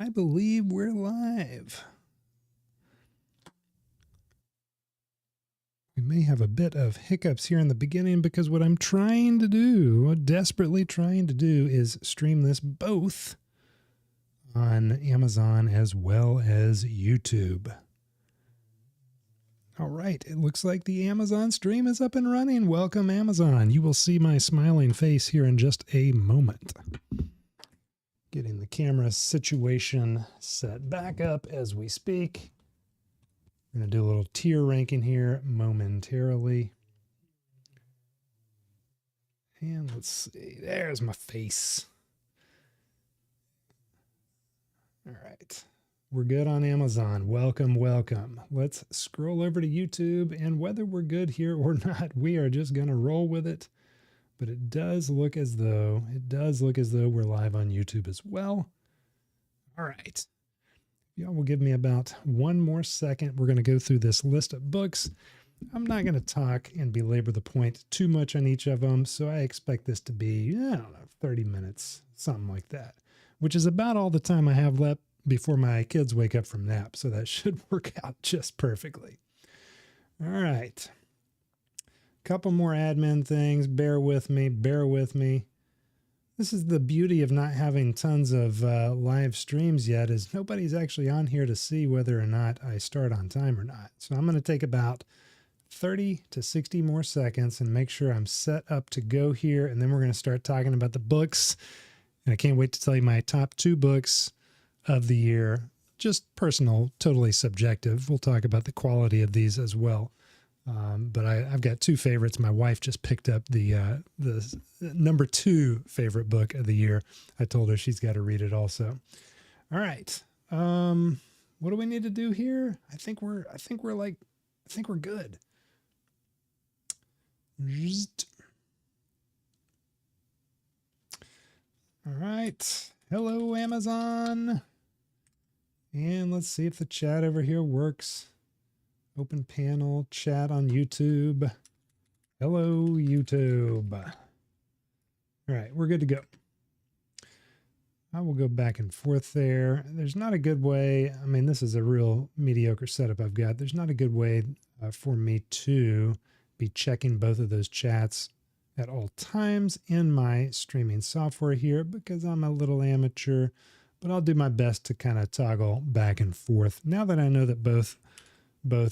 I believe we're live. We may have a bit of hiccups here in the beginning because what I'm trying to do, desperately trying to do, is stream this both on Amazon as well as YouTube. All right, it looks like the Amazon stream is up and running. Welcome, Amazon. You will see my smiling face here in just a moment. Getting the camera situation set back up as we speak. I'm going to do a little tier ranking here momentarily. And let's see, there's my face. All right, we're good on Amazon. Welcome, welcome. Let's scroll over to YouTube, and whether we're good here or not, we are just going to roll with it. But it does look as though we're live on YouTube as well. All right. Y'all will give me about one more second. We're going to go through this list of books. I'm not going to talk and belabor the point too much on each of them, so I expect this to be, I don't know, 30 minutes, something like that, which is about all the time I have left before my kids wake up from nap, so that should work out just perfectly. All right. Couple more admin things. Bear with me. Bear with me. This is the beauty of not having tons of live streams yet, is nobody's actually on here to see whether or not I start on time or not. So I'm going to take about 30 to 60 more seconds and make sure I'm set up to go here. And then we're going to start talking about the books. And I can't wait to tell you my top 2 books of the year. Just personal, totally subjective. We'll talk about the quality of these as well. But I've got 2 favorites. My wife just picked up the number 2 favorite book of the year. I told her she's got to read it also. All right. What do we need to do here? I think we're good. All right. Hello, Amazon. And let's see if the chat over here works. Open panel, chat on YouTube. Hello, YouTube. All right, we're good to go. I will go back and forth there. There's not a good way. I mean, this is a real mediocre setup I've got. There's not a good way for me to be checking both of those chats at all times in my streaming software here because I'm a little amateur, but I'll do my best to kind of toggle back and forth now that I know that both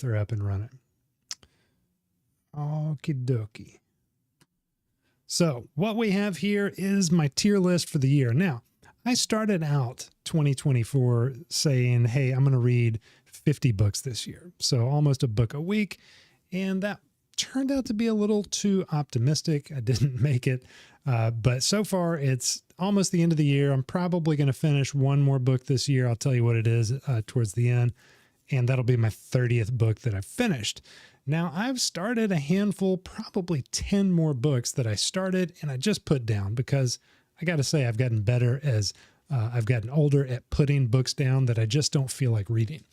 are up and running. Okie dokie. So what we have here is my tier list for the year. Now, I started out 2024 saying, hey, I'm going to read 50 books this year. So almost a book a week. And that turned out to be a little too optimistic. I didn't make it. But so far, it's almost the end of the year. I'm probably going to finish one more book this year. I'll tell you what it is towards the end. And that'll be my 30th book that I've finished. Now, I've started a handful, probably 10 more books that I started and I just put down because I got to say I've gotten better as I've gotten older at putting books down that I just don't feel like reading.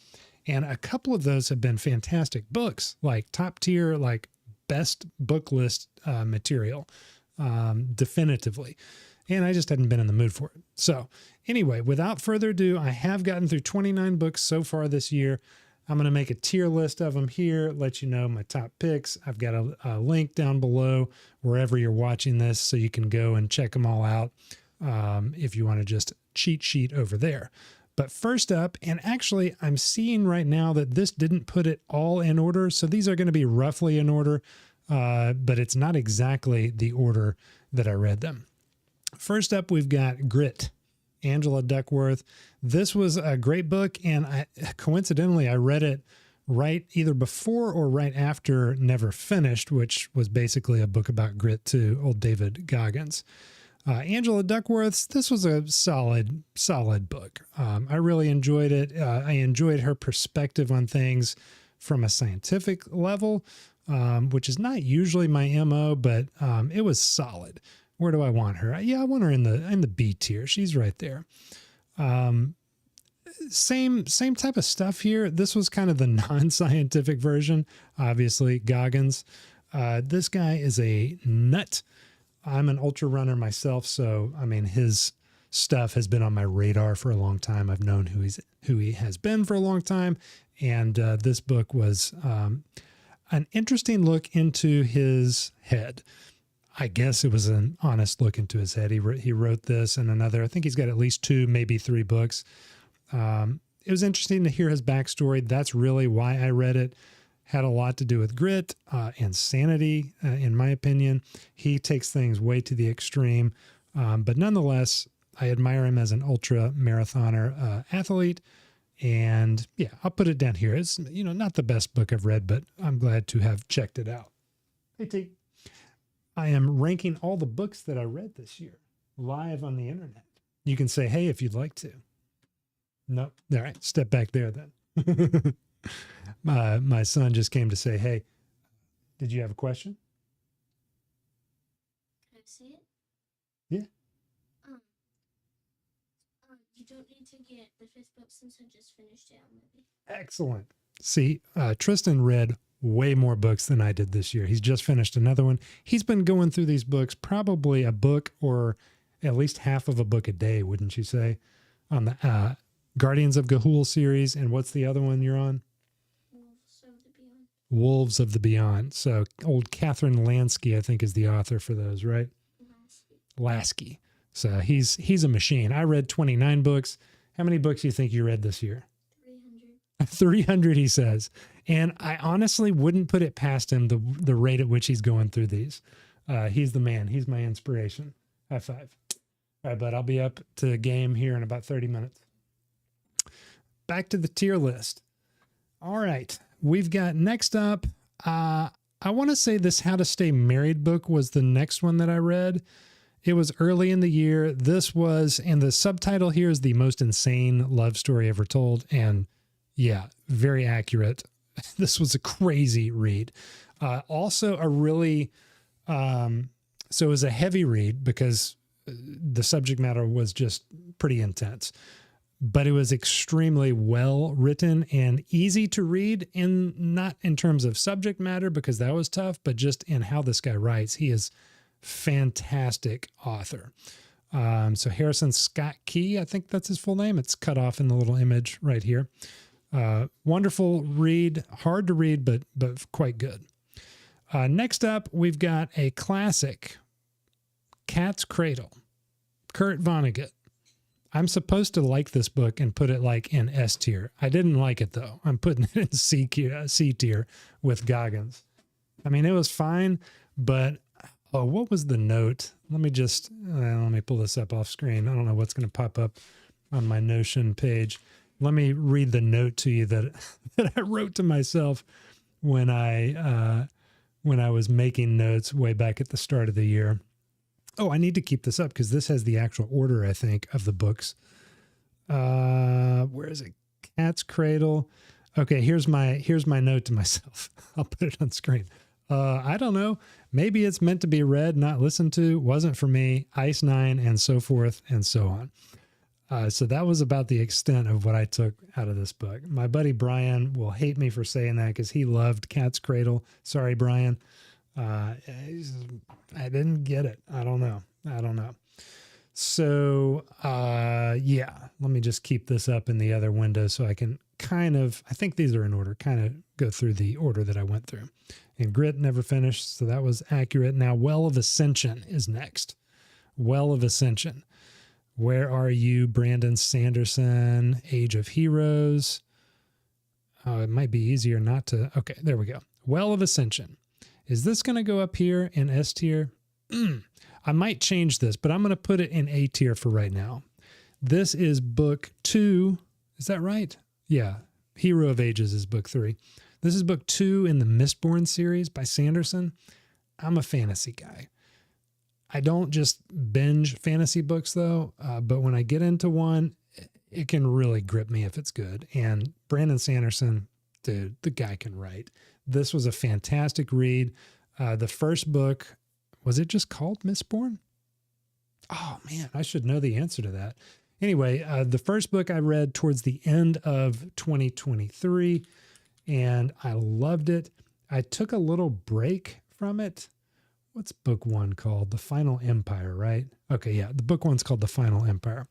And a couple of those have been fantastic books, like top tier, like best book list material, definitively. And I just hadn't been in the mood for it. So anyway, without further ado, I have gotten through 29 books so far this year. I'm going to make a tier list of them here, let you know my top picks. I've got a link down below wherever you're watching this so you can go and check them all out if you want to just cheat sheet over there. But first up, and actually I'm seeing right now that this didn't put it all in order. So these are going to be roughly in order, but it's not exactly the order that I read them. First up, we've got Grit, Angela Duckworth. This was a great book, and coincidentally, I read it right either before or right after Never Finished, which was basically a book about grit too, old David Goggins. Angela Duckworth's, this was a solid book. I really enjoyed it. I enjoyed her perspective on things from a scientific level, which is not usually my MO, but it was solid. Where do I want her? Yeah, I want her in the B tier. She's right there. Same type of stuff here. This was kind of the non-scientific version. Obviously, Goggins. This guy is a nut. I'm an ultra runner myself, so I mean his stuff has been on my radar for a long time. I've known who he has been for a long time. And this book was an interesting look into his head. I guess it was an honest look into his head. He wrote this and another. I think he's got at least 2, maybe 3 books. It was interesting to hear his backstory. That's really why I read it. Had a lot to do with grit and sanity, in my opinion. He takes things way to the extreme. But nonetheless, I admire him as an ultra marathoner athlete. And yeah, I'll put it down here. It's, not the best book I've read, but I'm glad to have checked it out. Hey, T. I am ranking all the books that I read this year live on the internet. You can say, hey, if you'd like to. Nope. All right. Step back there then. My son just came to say, hey, did you have a question? Can I see it? Yeah. You don't need to get the 5th book since I just finished it already. Excellent. See, Tristan read way more books than I did this year. He's just finished another one. He's been going through these books, probably a book or at least half of a book a day, wouldn't you say? On the Guardians of Ga'Hoole series. And what's the other one you're on? Wolves of the Beyond. Wolves of the Beyond. So old Catherine Lansky, I think, is the author for those, right? Lasky. So he's a machine. I read 29 books. How many books do you think you read this year? 300. 300, he says. And I honestly wouldn't put it past him, the rate at which he's going through these. He's the man. He's my inspiration. High five. All right, bud, I'll be up to the game here in about 30 minutes. Back to the tier list. All right, we've got next up, I want to say this How to Stay Married book was the next one that I read. It was early in the year. This was, and the subtitle here is The Most Insane Love Story Ever Told. And yeah, very accurate. This was a crazy read. Also a really, so it was a heavy read because the subject matter was just pretty intense, but it was extremely well written and easy to read, in not in terms of subject matter, because that was tough, but just in how this guy writes. He is fantastic author. So Harrison Scott Key, I think that's his full name. It's cut off in the little image right here. Wonderful read, hard to read, but quite good. Next up, we've got a classic, Cat's Cradle, Kurt Vonnegut. I'm supposed to like this book and put it like in S tier. I didn't like it though. I'm putting it in C tier with Goggins. I mean, it was fine, but what was the note? Let me pull this up off screen. I don't know what's going to pop up on my Notion page. Let me read the note to you that I wrote to myself when I was making notes way back at the start of the year. Oh, I need to keep this up because this has the actual order, I think, of the books. Where is it? Cat's Cradle. Okay, here's my note to myself. I'll put it on screen. I don't know. Maybe it's meant to be read, not listened to. Wasn't for me. Ice Nine, and so forth and so on. So that was about the extent of what I took out of this book. My buddy Brian will hate me for saying that because he loved Cat's Cradle. Sorry, Brian. I didn't get it. I don't know. So, yeah, let me just keep this up in the other window so I can I think these are in order, kind of go through the order that I went through. And Grit never finished, so that was accurate. Now, Well of Ascension is next. Well of Ascension. Where Are You, Brandon Sanderson, Age of Heroes. It might be easier not to. Okay, there we go. Well of Ascension. Is this going to go up here in S tier? I might change this, but I'm going to put it in A tier for right now. This is book 2. Is that right? Yeah. Hero of Ages is book 3. This is book 2 in the Mistborn series by Sanderson. I'm a fantasy guy. I don't just binge fantasy books though, but when I get into one, it can really grip me if it's good. And Brandon Sanderson, dude, the guy can write. This was a fantastic read. The first book, was it just called Mistborn? Oh man, I should know the answer to that. Anyway, the first book I read towards the end of 2023, and I loved it. I took a little break from it. what's book one called? The Final Empire, right? Okay, yeah, the book one's called The Final Empire.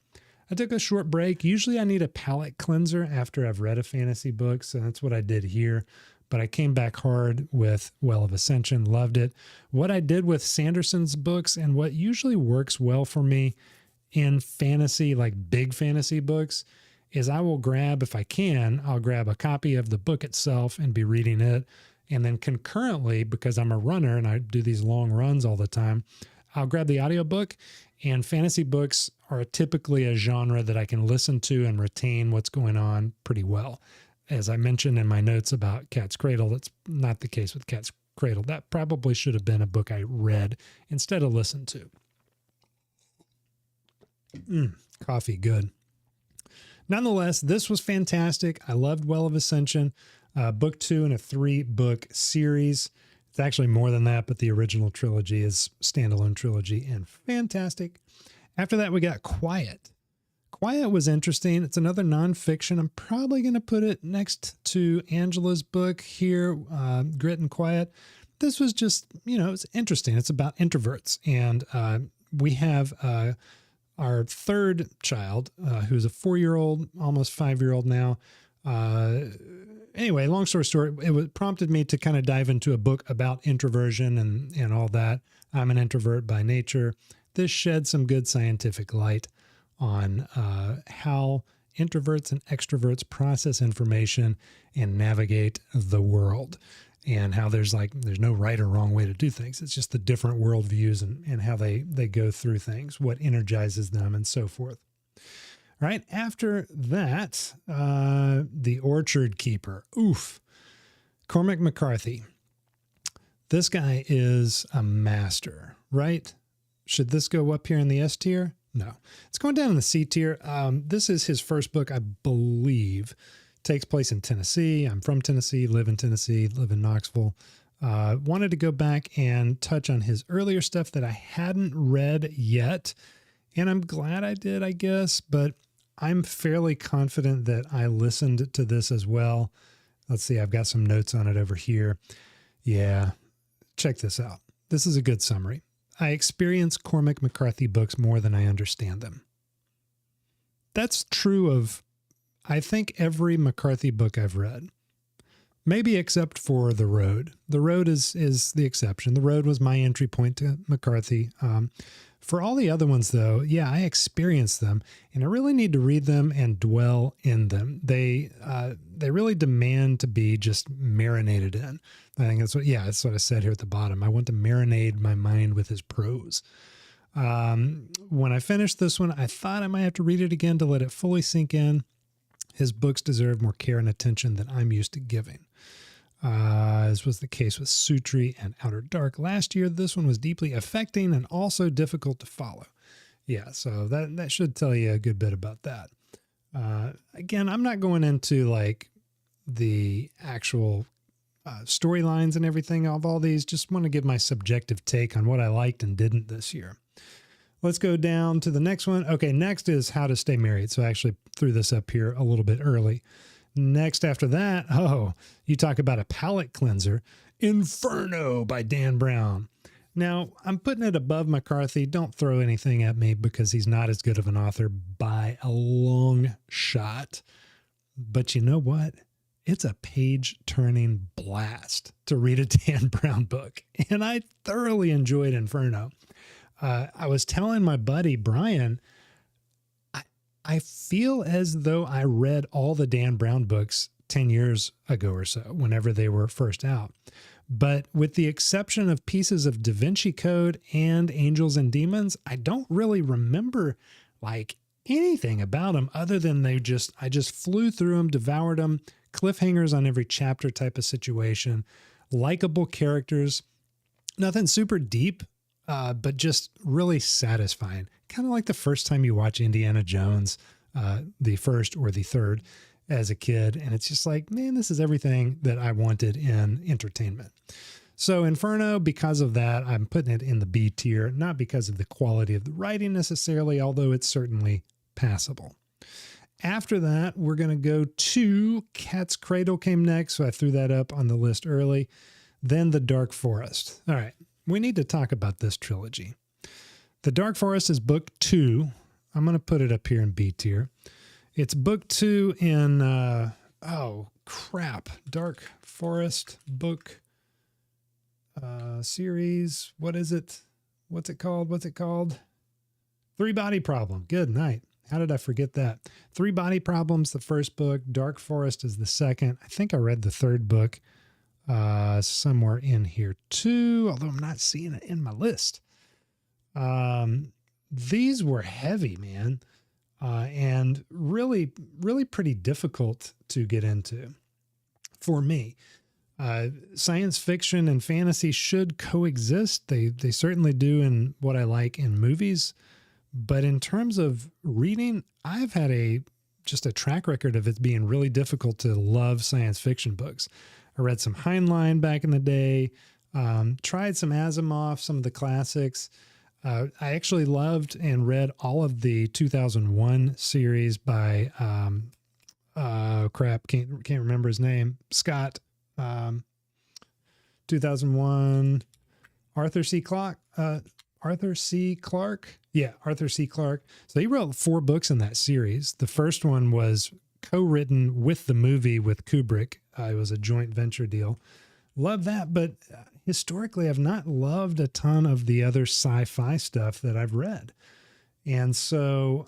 I took a short break. Usually I need a palate cleanser after I've read a fantasy book, so that's what I did here. But I came back hard with Well of Ascension, loved it. What I did with Sanderson's books and what usually works well for me in fantasy, like big fantasy books, is I will grab, if I can, I'll grab a copy of the book itself and be reading it. And then concurrently, because I'm a runner and I do these long runs all the time, I'll grab the audiobook. And fantasy books are typically a genre that I can listen to and retain what's going on pretty well. As I mentioned in my notes about Cat's Cradle, that's not the case with Cat's Cradle. That probably should have been a book I read instead of listened to. Coffee, good. Nonetheless, this was fantastic. I loved Well of Ascension, book 2 in a 3-book series. It's actually more than that, but the original trilogy is standalone trilogy and fantastic. After that, we got Quiet. Quiet was interesting. It's another nonfiction. I'm probably going to put it next to Angela's book here, Grit and Quiet. This was just, it's interesting. It's about introverts. And we have our third child, who's a 4-year-old, almost 5-year-old now. Anyway, long story short, it prompted me to kind of dive into a book about introversion and all that. I'm an introvert by nature. This shed some good scientific light on how introverts and extroverts process information and navigate the world, and how there's no right or wrong way to do things. It's just the different worldviews and how they go through things, what energizes them, and so forth. All right. After that, The Orchard Keeper. Oof. Cormac McCarthy. This guy is a master, right? Should this go up here in the S tier? No, it's going down in the C tier. This is his first book, I believe. Takes place in Tennessee. I'm from Tennessee, live in Tennessee, live in Knoxville. Wanted to go back and touch on his earlier stuff that I hadn't read yet. And I'm glad I did, I guess, but I'm fairly confident that I listened to this as well. Let's see, I've got some notes on it over here. Yeah, check this out. This is a good summary. I experience Cormac McCarthy books more than I understand them. That's true of, I think, every McCarthy book I've read. Maybe except for The Road. The Road is the exception. The Road was my entry point to McCarthy. For all the other ones, though, yeah, I experienced them, and I really need to read them and dwell in them. They really demand to be just marinated in. I think that's what I said here at the bottom. I want to marinate my mind with his prose. When I finished this one, I thought I might have to read it again to let it fully sink in. His books deserve more care and attention than I'm used to giving. As was the case with Sutri and Outer Dark last year, this one was deeply affecting and also difficult to follow. Yeah, so that should tell you a good bit about that. Again, I'm not going into like the actual storylines and everything of all these. Just want to give my subjective take on what I liked and didn't this year. Let's go down to the next one. Okay, next is How to Stay Married. So I actually threw this up here a little bit early. Next after that, you talk about a palate cleanser, Inferno by Dan Brown. Now, I'm putting it above McCarthy. Don't throw anything at me because he's not as good of an author by a long shot. But you know what? It's a page-turning blast to read a Dan Brown book, and I thoroughly enjoyed Inferno. I was telling my buddy Brian, I feel as though I read all the Dan Brown books 10 years ago or so, whenever they were first out. But with the exception of pieces of Da Vinci Code and Angels and Demons, I don't really remember like anything about them other than I just flew through them, devoured them, cliffhangers on every chapter type of situation, likable characters, nothing super deep, but just really satisfying. Kind of like the first time you watch Indiana Jones, the first or the third as a kid. And it's just like, man, this is everything that I wanted in entertainment. So Inferno, because of that, I'm putting it in the B tier, not because of the quality of the writing necessarily, although it's certainly passable. After that, we're going to go to Cat's Cradle came next. So I threw that up on the list early. Then The Dark Forest. All right. we need to talk about this trilogy. The Dark Forest is book 2. I'm going to put it up here in B tier. It's book 2 in, Dark Forest book series. What is it? What's it called? Three Body Problem. Good night. How did I forget that? Three Body Problems, the first book. Dark Forest is the second. I think I read the third book somewhere in here too, although I'm not seeing it in my list. These were heavy, man, and really, really pretty difficult to get into for me. Science fiction and fantasy should coexist. They certainly do in what I like in movies. But in terms of reading, I've had just a track record of it being really difficult to love science fiction books. I read some Heinlein back in the day, tried some Asimov, some of the classics. I actually loved and read all of the 2001 series by, can't remember his name, Scott, 2001, Arthur C. Clarke. Yeah, Arthur C. Clarke. So he wrote 4 books in that series. The first one was co-written with the movie with Kubrick. It was a joint venture deal. Love that, but historically, I've not loved a ton of the other sci-fi stuff that I've read. And so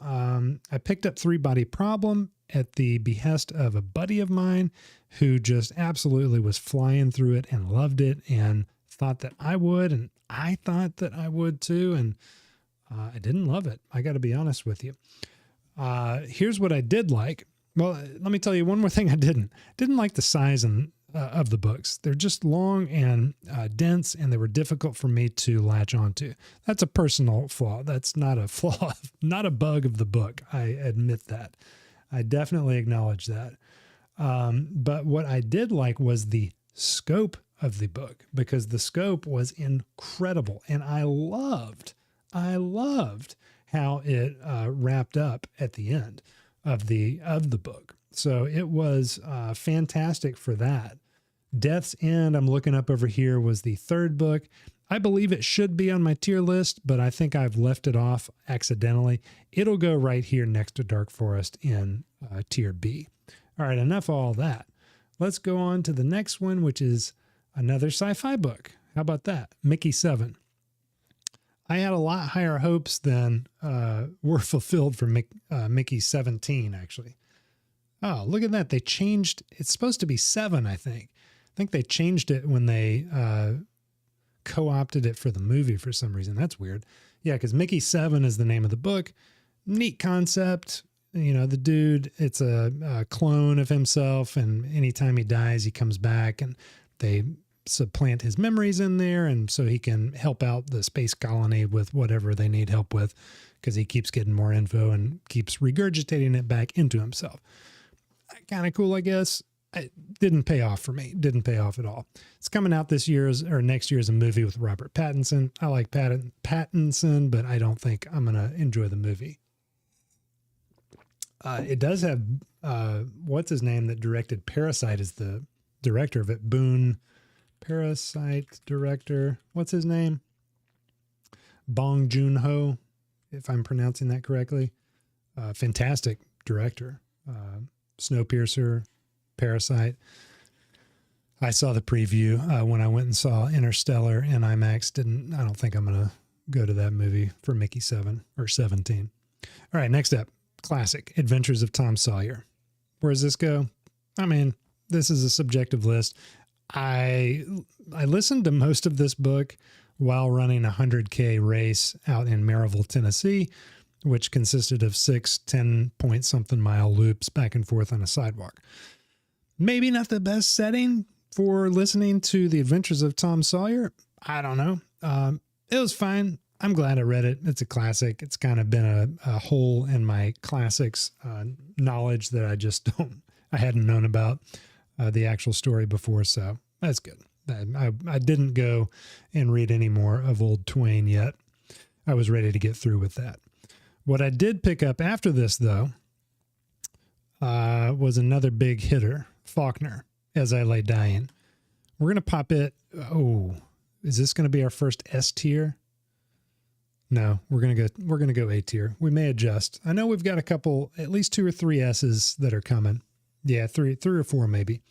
I picked up Three Body Problem at the behest of a buddy of mine who just absolutely was flying through it and loved it and thought that I would, and I thought that I would too, and I didn't love it. I got to be honest with you. Here's what I did like. Well, let me tell you one more thing I didn't. Didn't like the size of the books. They're just long and dense, and they were difficult for me to latch onto. That's a personal flaw. That's not a flaw, not a bug of the book. I admit that. I definitely acknowledge that. But what I did like was the scope of the book, because the scope was incredible, and I loved how it wrapped up at the end of the book. So it was fantastic for that. Death's End, I'm looking up over here, was the third book. I believe it should be on my tier list, but I think I've left it off accidentally. It'll go right here next to Dark Forest in tier B. All right, enough of all that. Let's go on to the next one, which is another sci-fi book. How about that? Mickey 7. I had a lot higher hopes than were fulfilled for Mickey 17, actually. Oh, look at that. They changed. It's supposed to be 7, I think. I think they changed it when they co-opted it for the movie for some reason. That's weird. Yeah, because Mickey 7 is the name of the book. Neat concept. You know, the dude, it's a clone of himself, and anytime he dies, he comes back, and they supplant his memories in there, and so he can help out the space colony with whatever they need help with, because he keeps getting more info and keeps regurgitating it back into himself. Kind of cool, I guess. It didn't pay off for me. Didn't pay off at all. It's coming out this year or next year as a movie with Robert Pattinson. I like Pattinson, but I don't think I'm going to enjoy the movie. It does have, what's his name that directed Parasite is the director of it. Boone, Parasite director. What's his name? Bong Joon-ho, if I'm pronouncing that correctly. Fantastic director. Snowpiercer, Parasite. I saw the preview when I went and saw Interstellar in IMAX. I don't think I'm going to go to that movie for Mickey 7 or 17. All right, next up, classic, Adventures of Tom Sawyer. Where does this go? I mean, this is a subjective list. I listened to most of this book while running a 100K race out in Maryville, Tennessee, which consisted of 6 10-point-something mile loops back and forth on a sidewalk. Maybe not the best setting for listening to The Adventures of Tom Sawyer. I don't know. It was fine. I'm glad I read it. It's a classic. It's kind of been a hole in my classics knowledge that I hadn't known about the actual story before. So that's good. I didn't go and read any more of Old Twain yet. I was ready to get through with that. What I did pick up after this, though, was another big hitter, Faulkner, As I Lay Dying. We're going to pop it. Oh, Is this going to be our first S tier? No, we're going to go A tier. We may adjust. I know we've got a couple, at least 2 or 3 S's that are coming. Yeah, three or 4 maybe.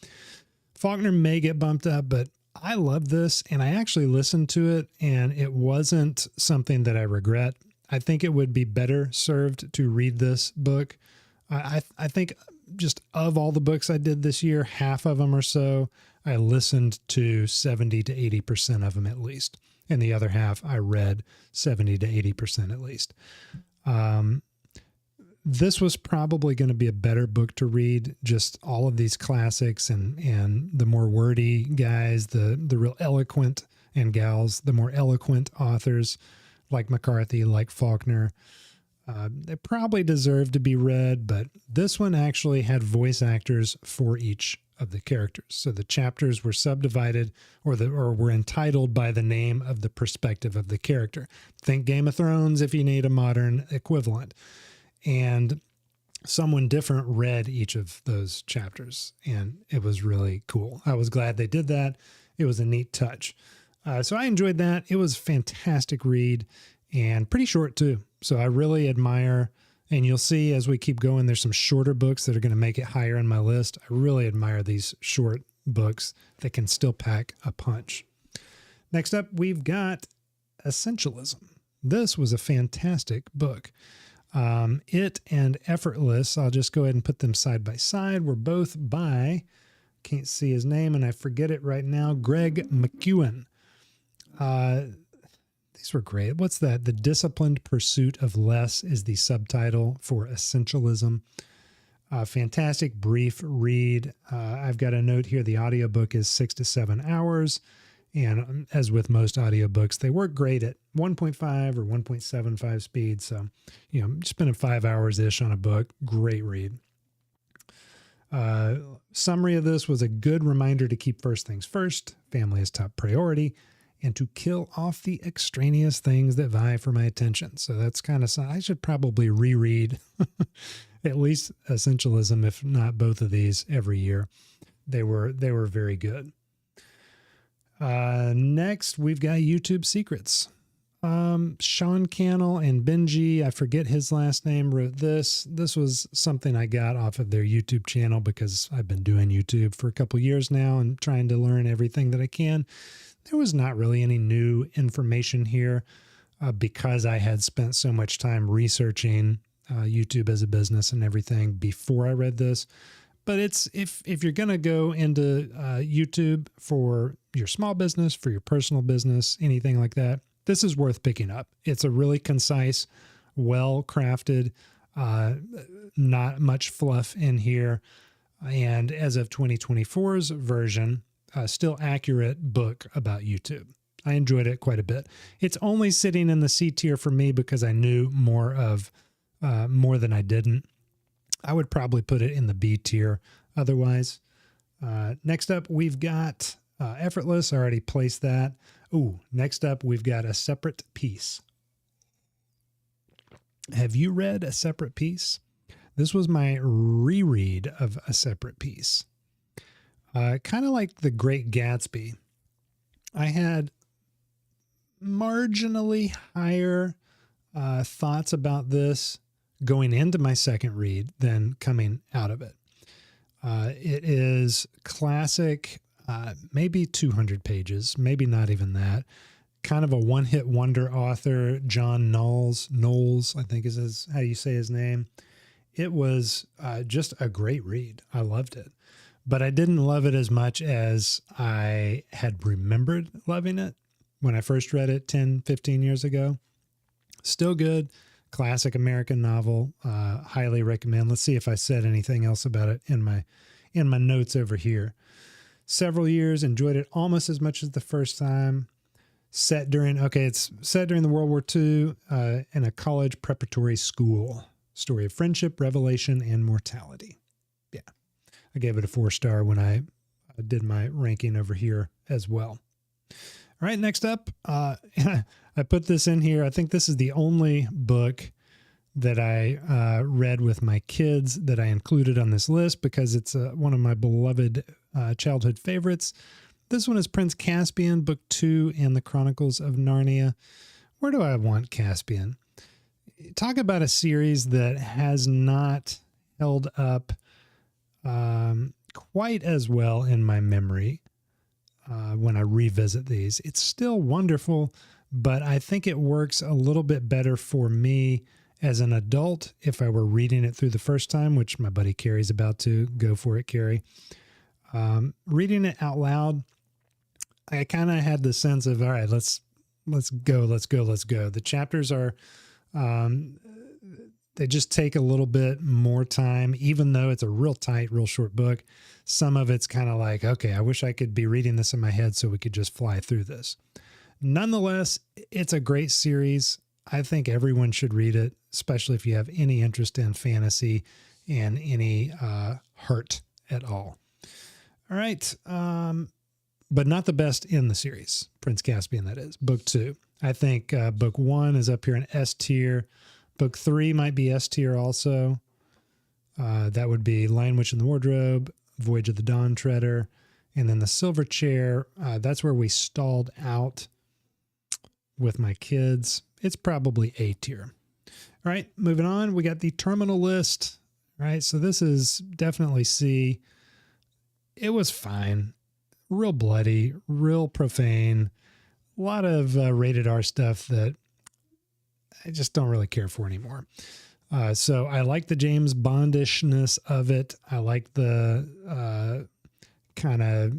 Faulkner may get bumped up, but I love this, and I actually listened to it, and it wasn't something that I regret. I think it would be better served to read this book. I think just of all the books I did this year, half of them or so, I listened to 70 to 80% of them at least. And the other half I read 70 to 80% at least. This was probably going to be a better book to read, just all of these classics and the more wordy guys, the real eloquent, and gals, the more eloquent authors like McCarthy, like Faulkner. They probably deserve to be read, but this one actually had voice actors for each of the characters. So the chapters were subdivided or were entitled by the name of the perspective of the character. Think Game of Thrones if you need a modern equivalent. And someone different read each of those chapters, and it was really cool. I was glad they did that. It was a neat touch. So I enjoyed that. It was a fantastic read and pretty short too. So I really admire, and you'll see as we keep going, there's some shorter books that are going to make it higher in my list. I really admire these short books that can still pack a punch. Next up, we've got Essentialism. This was a fantastic book. It and Effortless, I'll just go ahead and put them side by side, were both by, can't see his name and I forget it right now, Greg McKeown. These were great. What's that? The Disciplined Pursuit of Less is the subtitle for Essentialism. Fantastic brief read. I've got a note here. The audiobook is 6 to 7 hours. And as with most audiobooks, they work great at 1.5 or 1.75 speed. So, spending 5 hours-ish on a book, great read. Summary of this was a good reminder to keep first things first, family is top priority, and to kill off the extraneous things that vie for my attention. So that's kind of, I should probably reread at least Essentialism, if not both of these, every year. They were very good. Next, we've got YouTube Secrets. Sean Cannell and Benji, I forget his last name, wrote this. This was something I got off of their YouTube channel because I've been doing YouTube for a couple years now and trying to learn everything that I can. There was not really any new information here because I had spent so much time researching YouTube as a business and everything before I read this. But it's if you're going to go into YouTube for your small business, for your personal business, anything like that, this is worth picking up. It's a really concise, well-crafted, not much fluff in here. And as of 2024's version, still accurate book about YouTube. I enjoyed it quite a bit. It's only sitting in the C tier for me because I knew more than I didn't. I would probably put it in the B tier otherwise. Next up, we've got Effortless. I already placed that. Ooh, next up, we've got A Separate Peace. Have you read A Separate Peace? This was my reread of A Separate Peace. Kind of like The Great Gatsby. I had marginally higher thoughts about this going into my second read than coming out of it. It is classic, maybe 200 pages, maybe not even that. Kind of a one-hit wonder author, John Knowles, I think is how you say his name. It was just a great read. I loved it. But I didn't love it as much as I had remembered loving it when I first read it 10, 15 years ago. Still good. Classic American novel. Highly recommend. Let's see if I said anything else about it in my notes over here. Several years, enjoyed it almost as much as the first time. It's set during the World War II in a college preparatory school. Story of friendship, revelation, and mortality. Yeah. I gave it a 4-star when I did my ranking over here as well. All right, next up, I put this in here. I think this is the only book that I read with my kids that I included on this list because it's one of my beloved childhood favorites. This one is Prince Caspian, Book 2 in the Chronicles of Narnia. Where do I want Caspian? Talk about a series that has not held up quite as well in my memory when I revisit these. It's still wonderful, but I think it works a little bit better for me as an adult if I were reading it through the first time, which my buddy Carrie's about to. Go for it, Carrie. Reading it out loud, I kind of had the sense of, all right, let's go. The chapters are, they just take a little bit more time, even though it's a real tight, real short book. Some of it's kind of like, okay, I wish I could be reading this in my head so we could just fly through this. Nonetheless, it's a great series. I think everyone should read it, especially if you have any interest in fantasy and any heart at all. All right. But not the best in the series. Prince Caspian, that is. Book 2. I think Book 1 is up here in S tier. Book 3 might be S tier also. That would be Lion, Witch, and the Wardrobe, Voyage of the Dawn Treader, and then The Silver Chair. That's where we stalled out with my kids. It's probably A tier. All right, moving on. We got the terminal list. All right, so this is definitely C. It was fine. Real bloody, real profane. A lot of rated R stuff that I just don't really care for anymore. So I like the James Bondishness of it. I like the kind of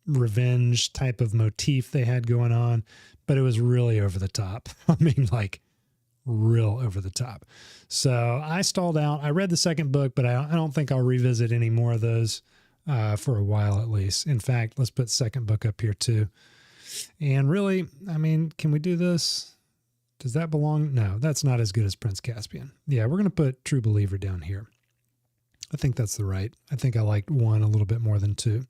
revenge type of motif they had going on, but it was really over the top. I mean, like real over the top. So I stalled out. I read the second book, but I don't think I'll revisit any more of those for a while at least. In fact, let's put second book up here too. And really, I mean, can we do this? Does that belong? No, that's not as good as Prince Caspian. Yeah, we're going to put True Believer down here. I think that's the right. I think I liked 1 a little bit more than 2.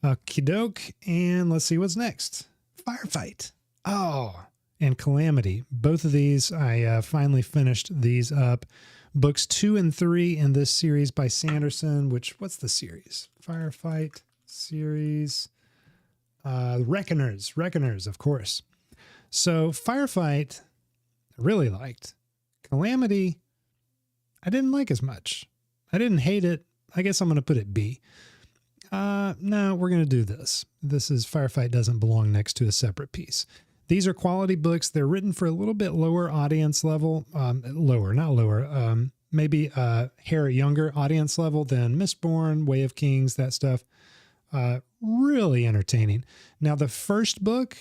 Okie doke. And let's see what's next. Firefight. Oh, and Calamity. Both of these, I finally finished these up. Books 2 and 3 in this series by Sanderson, what's the series? Firefight series. Reckoners, of course. So Firefight, I really liked. Calamity, I didn't like as much. I didn't hate it. I guess I'm going to put it B. No, we're going to do this. This is Firefight doesn't belong next to a separate piece. These are quality books. They're written for a little bit lower audience level. Maybe a hair younger audience level than Mistborn, Way of Kings, that stuff. Really entertaining. Now, the first book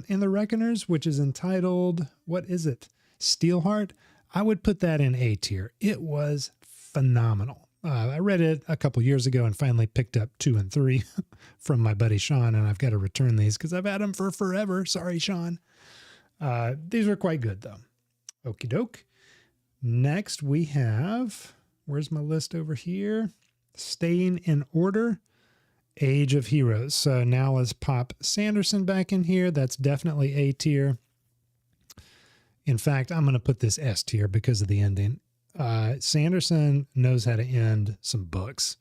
in the Reckoners, which is entitled, what is it? Steelheart. I would put that in A tier. It was phenomenal. I read it a couple years ago and finally picked up 2 and 3 from my buddy Sean, and I've got to return these because I've had them for forever. Sorry, Sean. These are quite good, though. Okie doke. Next, we have, where's my list over here? Staying in Order, Age of Heroes. So now let's pop Sanderson back in here. That's definitely A tier. In fact, I'm going to put this S tier because of the ending. Sanderson knows how to end some books.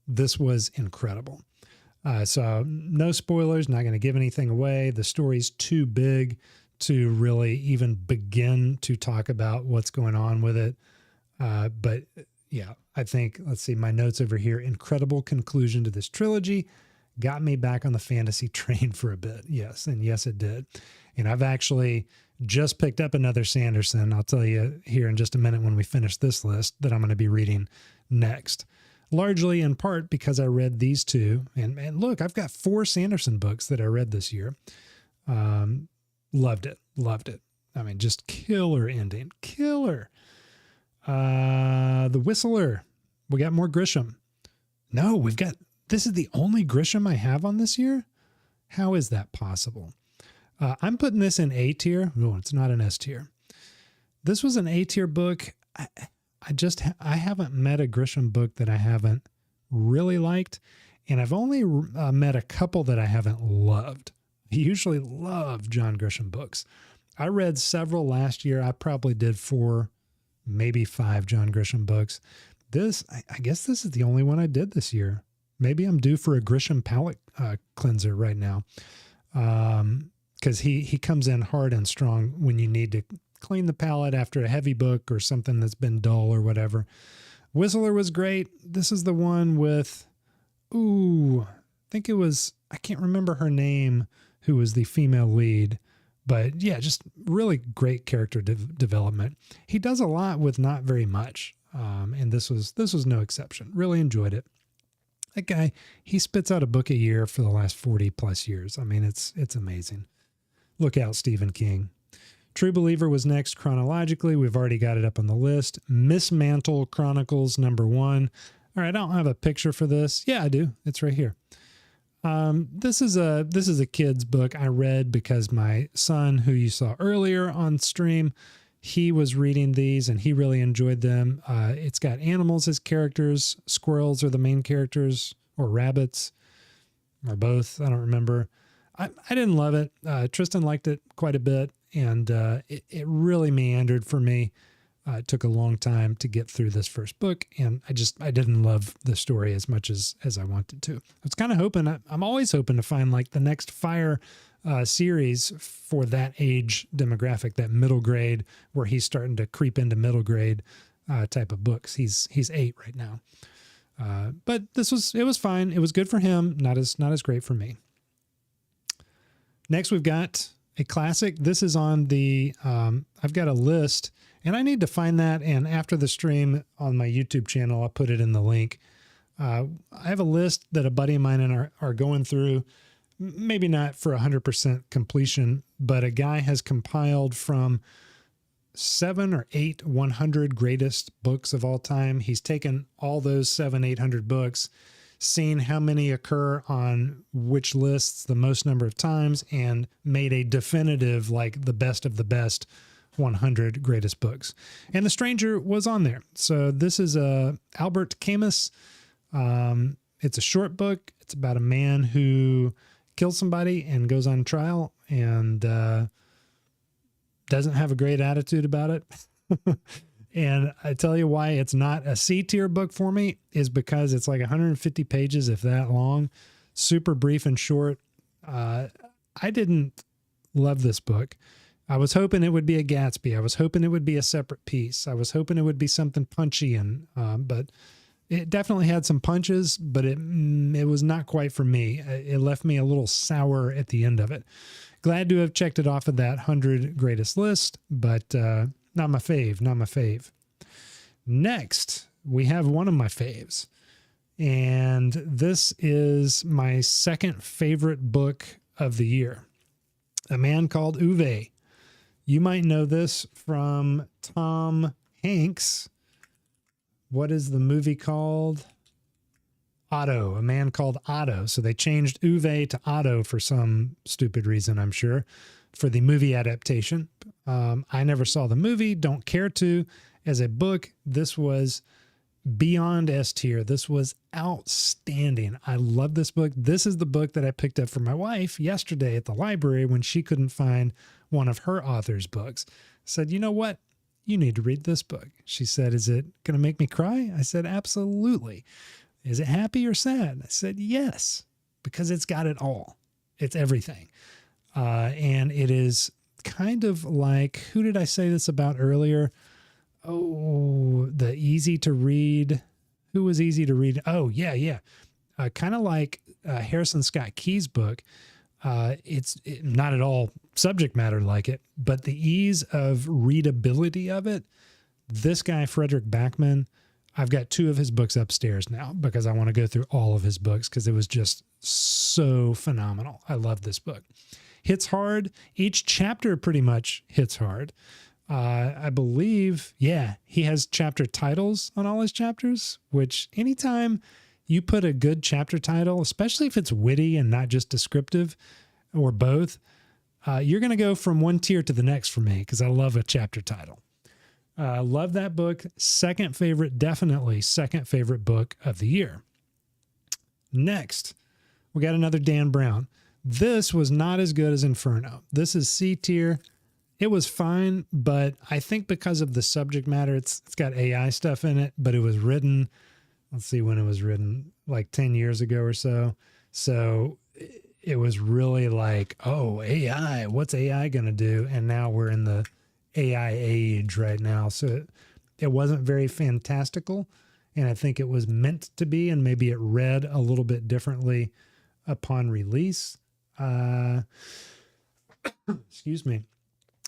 This was incredible. So no spoilers, not going to give anything away. The story's too big to really even begin to talk about what's going on with it. But yeah, I think, let's see, my notes over here. Incredible conclusion to this trilogy. Got me back on the fantasy train for a bit. Yes, and yes, it did. And I've actually just picked up another Sanderson. I'll tell you here in just a minute when we finish this list that I'm going to be reading next. Largely in part because I read these two. And look, I've got 4 Sanderson books that I read this year. Loved it. I mean, just killer ending. Killer. The Whistler. We got more Grisham. No, this is the only Grisham I have on this year? How is that possible? I'm putting this in A tier. No, it's not an S tier. This was an A tier book. I haven't met a Grisham book that I haven't really liked. And I've only met a couple that I haven't loved. I usually love John Grisham books. I read several last year. I probably did 4, maybe 5 John Grisham books. I guess this is the only one I did this year. maybe I'm due for a Grisham palate cleanser right now. Because he comes in hard and strong when you need to clean the palate after a heavy book or something that's been dull or whatever. Whistler was great. This is the one with, I think it was, I can't remember her name, who was the female lead. But yeah, just really great character development. He does a lot with not very much. And this was no exception. Really enjoyed it. That guy, he spits out a book a year for the last 40 plus years. I mean, it's amazing. Look out, Stephen King. True Believer was next chronologically. We've already got it up on the list. Miss Mantle Chronicles #1. All right, I don't have a picture for this. Yeah, I do. It's right here. This is a kid's book I read because my son, who you saw earlier on stream, he was reading these and he really enjoyed them. It's got animals as characters. Squirrels are the main characters, or rabbits, or both. I don't remember. I didn't love it. Tristan liked it quite a bit, and it really meandered for me. It took a long time to get through this first book, and I didn't love the story as much as I wanted to. I was kind of hoping, I'm always hoping to find like the next Fire series for that age demographic, that middle grade, where he's starting to creep into middle grade type of books. He's 8 right now. But it was fine. It was good for him. Not as great for me. Next, we've got a classic. This is on the, I've got a list, and I need to find that. And after the stream on my YouTube channel, I'll put it in the link. I have a list that a buddy of mine and are going through, maybe not for 100% completion, but a guy has compiled from 7 or 8 100 greatest books of all time. He's taken all those 700-800 books, seen how many occur on which lists the most number of times, and made a definitive, like the best of the best 100 greatest books. And The Stranger was on there. So this is Albert Camus. It's a short book. It's about a man who kills somebody and goes on trial and doesn't have a great attitude about it. And I tell you why it's not a C tier book for me is because it's like 150 pages, if that long, super brief and short. I didn't love this book. I was hoping it would be a Gatsby. I was hoping it would be a separate piece. I was hoping it would be something punchy, but it definitely had some punches, but it was not quite for me. It left me a little sour at the end of it. Glad to have checked it off of that 100 greatest list, but not my fave. Next, we have one of my faves, and this is my second favorite book of the year. A Man Called Ove. You might know this from Tom Hanks. What is the movie called? Otto, A Man Called Otto. So they changed Uwe to Otto for some stupid reason, I'm sure, for the movie adaptation. I never saw the movie, don't care to. As a book, this was beyond S tier. This was outstanding. I love this book. This is the book that I picked up for my wife yesterday at the library when she couldn't find one of her author's books. I said, you know what? You need to read this book. She said, is it going to make me cry? I said, absolutely. Is it happy or sad? I said, yes, because it's got it all. It's everything. And it is kind of like, who did I say this about earlier? Oh, the easy to read. Who was easy to read? Oh, yeah. Kind of like Harrison Scott Key's book. It's not at all subject matter like it, but the ease of readability of it. This guy, Frederick Backman, I've got 2 of his books upstairs now because I want to go through all of his books because it was just so phenomenal. I love this book. Hits hard. Each chapter pretty much hits hard. I believe, he has chapter titles on all his chapters, which anytime you put a good chapter title, especially if it's witty and not just descriptive or both, you're going to go from one tier to the next for me because I love a chapter title. Love that book. Definitely second favorite book of the year. Next, we got another Dan Brown. This was not as good as Inferno. This is C tier. It was fine, but I think because of the subject matter, it's got AI stuff in it, but it was written let's see when it was written, like 10 years ago or so. So it was really like, oh, AI, what's AI going to do? And now we're in the AI age right now. So it wasn't very fantastical. And I think it was meant to be, and maybe it read a little bit differently upon release. Excuse me.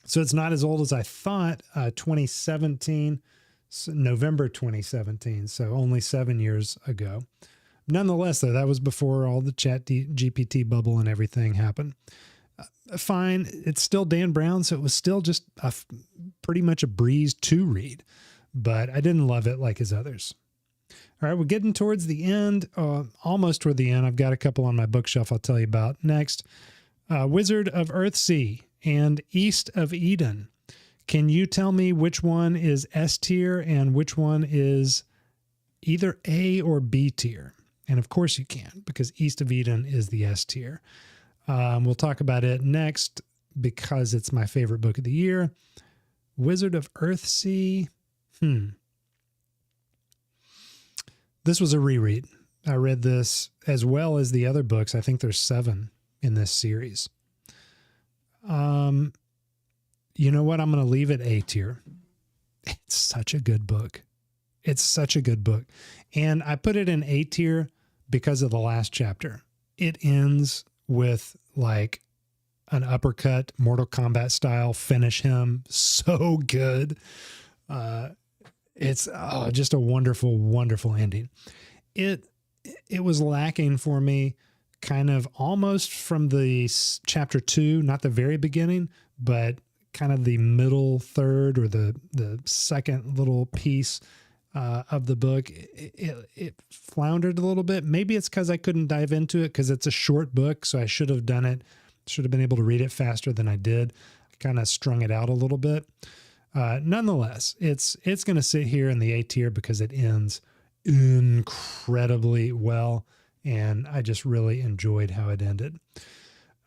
So it's not as old as I thought. 2017, November 2017. So only 7 years ago. Nonetheless, though, that was before all the chat GPT bubble and everything happened. Fine. It's still Dan Brown. So it was still just pretty much a breeze to read, but I didn't love it like his others. All right, we're getting towards the end, almost toward the end. I've got a couple on my bookshelf I'll tell you about next. Wizard of Earthsea and East of Eden. Can you tell me which one is S tier and which one is either A or B tier? And of course you can, because East of Eden is the S tier. We'll talk about it next because it's my favorite book of the year. Wizard of Earthsea. This was a reread. I read this as well as the other books. I think there's 7 in this series. You know what? I'm going to leave it A tier. It's such a good book. It's such a good book. And I put it in A tier because of the last chapter. It ends with like an uppercut, Mortal Kombat style, finish him. So good. It's just a wonderful, wonderful ending. It was lacking for me kind of almost from the chapter 2, not the very beginning, but kind of the middle third or the second little piece of the book. It floundered a little bit. Maybe it's because I couldn't dive into it because it's a short book, so I should have done it. Should have been able to read it faster than I did. Kind of strung it out a little bit. Nonetheless, it's going to sit here in the A tier because it ends incredibly well, and I just really enjoyed how it ended.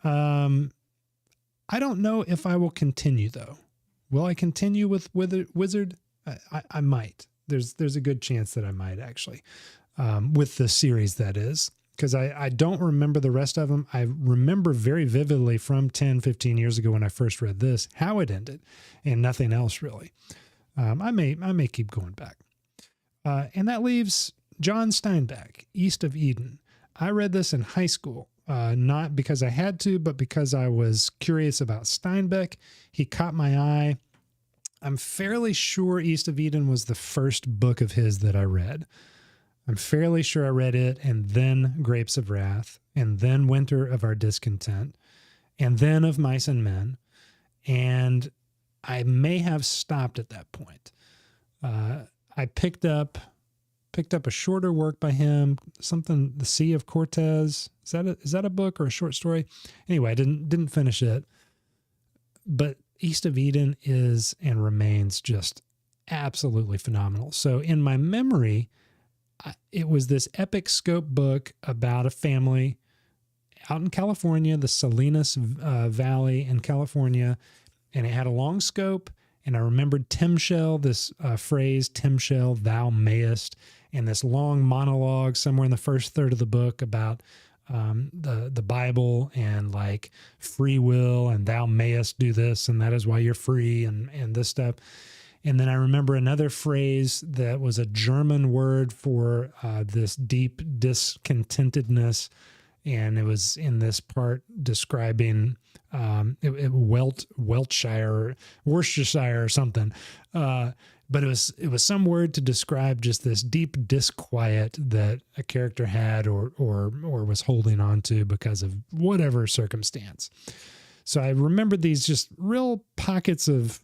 I don't know if I will continue, though. Will I continue with Wizard? I might. There's a good chance that I might, actually, with the series, that is, because I don't remember the rest of them. I remember very vividly from 10, 15 years ago when I first read this, how it ended, and nothing else really. I may keep going back. And that leaves John Steinbeck, East of Eden. I read this in high school, not because I had to, but because I was curious about Steinbeck. He caught my eye. I'm fairly sure East of Eden was the first book of his that I read. I'm fairly sure I read it, and then Grapes of Wrath, and then Winter of Our Discontent, and then Of Mice and Men. And I may have stopped at that point. I picked up a shorter work by him, something, The Sea of Cortez. Is that a book or a short story? Anyway, I didn't finish it. But East of Eden is and remains just absolutely phenomenal. So in my memory, it was this epic scope book about a family out in California, the Salinas Valley in California, and it had a long scope. And I remembered Timshel, this phrase, Timshel, thou mayest, and this long monologue somewhere in the first third of the book about the Bible and like free will, and thou mayest do this, and that is why you're free, and this stuff. And then I remember another phrase that was a German word for this deep discontentedness, and it was in this part describing Weltshire, Worcestershire or something. But it was some word to describe just this deep disquiet that a character had or was holding on to because of whatever circumstance. So I remembered these just real pockets of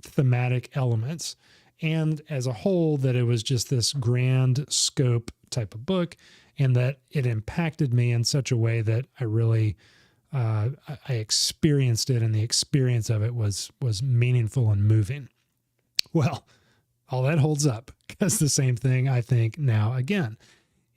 thematic elements, and as a whole that it was just this grand scope type of book, and that it impacted me in such a way that I really I experienced it, and the experience of it was meaningful and moving. Well, all that holds up, because the same thing I think now again.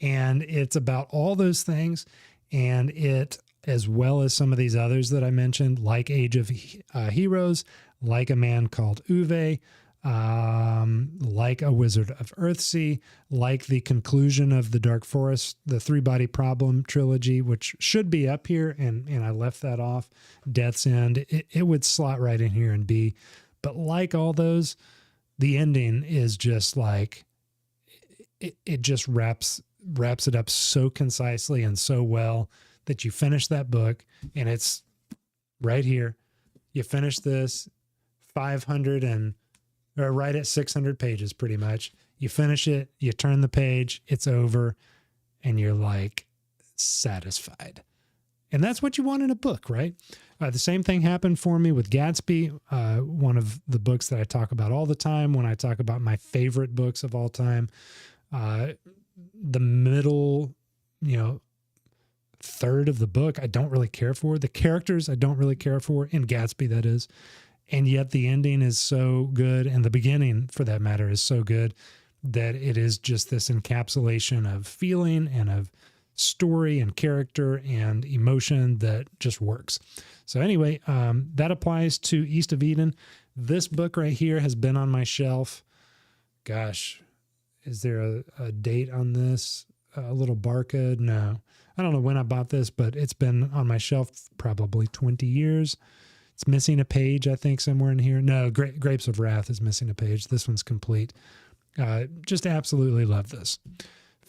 And it's about all those things, and it, as well as some of these others that I mentioned, like Age of Heroes, like A Man Called Uwe, like A Wizard of Earthsea, like the conclusion of the Dark Forest, the Three Body Problem trilogy, which should be up here, and I left that off. Death's End, it would slot right in here and be, but like all those, the ending is just like it just wraps it up so concisely and so well that you finish that book and it's right here. You finish this 500 and or right at 600 pages, pretty much. You finish it, you turn the page, it's over, and you're like satisfied. And that's what you want in a book, right? The same thing happened for me with Gatsby, one of the books that I talk about all the time when I talk about my favorite books of all time. The middle, third of the book, I don't really care for. The characters, I don't really care for, in Gatsby, that is. And yet the ending is so good, and the beginning, for that matter, is so good that it is just this encapsulation of feeling and of story and character and emotion that just works. So anyway, that applies to East of Eden. This book right here has been on my shelf. Gosh, is there a date on this? A little barcode? No. I don't know when I bought this, but it's been on my shelf probably 20 years. It's missing a page, I think, somewhere in here. No, Grapes of Wrath is missing a page. This one's complete. Just absolutely love this.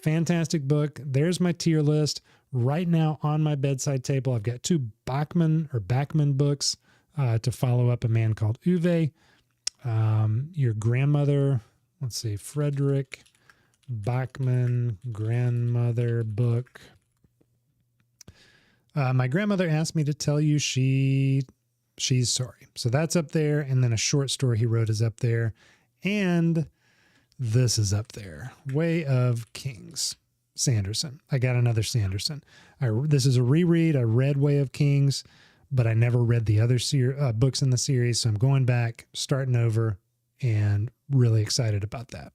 Fantastic book. There's my tier list. Right now on my bedside table, I've got 2 Bachman books to follow up A Man Called Uwe. Your grandmother, let's see, Frederick Bachman grandmother book. My grandmother asked me to tell you she's sorry. So that's up there. And then a short story he wrote is up there. And this is up there. Way of Kings. Sanderson. I got another Sanderson. This is a reread. I read Way of Kings, but I never read the other books in the series. So I'm going back, starting over, and really excited about that.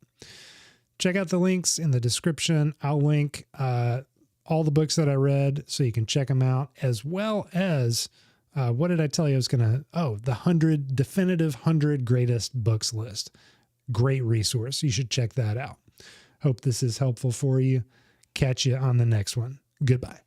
Check out the links in the description. I'll link all the books that I read so you can check them out, as well as what did I tell you I was going to? Oh, the definitive 100 greatest books list. Great resource. You should check that out. Hope this is helpful for you. Catch you on the next one. Goodbye.